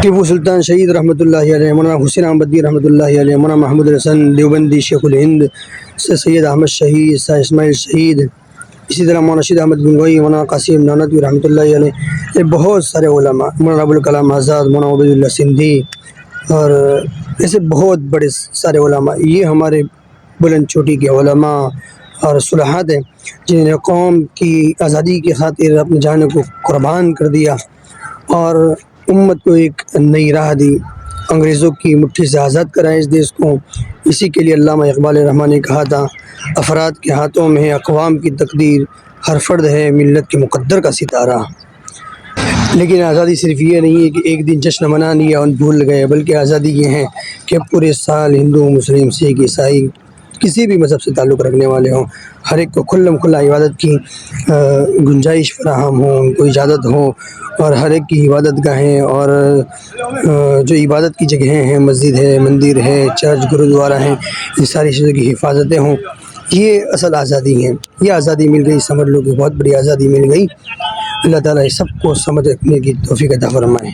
ٹیپو سلطان شہید رحمۃ اللہ علیہ، مولانا حسین احمدی رحمۃ اللہ علیہ، مولانا محمود الحسن دیوبندی شیخ الہند، سید احمد شہید، سید اسماعیل شہید، اسی طرح مولانا رشید احمد گنگوئی، مولانا قاسم نانوتوی رحمۃ اللہ علیہ، یہ بہت سارے علماء، مولانا ابوالکلام آزاد، مولانا عبید اللہ سندھی، اور ایسے بہت بڑے سارے علماء، یہ ہمارے بلند چوٹی کے علماء اور صلحات ہیں جنہوں نے قوم کی آزادی کی خاطر اپنی جانوں کو قربان کر دیا اور امت کو ایک نئی راہ دی، انگریزوں کی مٹھی سے آزاد کرائے اس دیش کو۔ اسی کے لیے علامہ اقبال رحمٰن نے کہا تھا، افراد کے ہاتھوں میں ہے اقوام کی تقدیر، ہر فرد ہے ملت کے مقدر کا ستارہ۔ لیکن آزادی صرف یہ نہیں ہے کہ ایک دن جشن منا لیا اور بھول گئے، بلکہ آزادی یہ ہے کہ پورے سال ہندو، مسلم، سکھ، عیسائی کسی بھی مذہب سے تعلق رکھنے والے ہوں، ہر ایک کو کھلم کھلا عبادت کی گنجائش فراہم ہو، ان کو اجازت ہو، اور ہر ایک کی عبادت گاہیں اور جو عبادت کی جگہیں ہیں، مسجد ہے، مندر ہے، چرچ، گرودوارا ہیں، ان ساری چیزوں کی حفاظتیں ہوں۔ یہ اصل آزادی ہے، یہ آزادی مل گئی، سمجھ لو کہ بہت بڑی آزادی مل گئی۔ اللہ تعالیٰ سب کو سمجھ رکھنے کی توفیق عطا فرمائے۔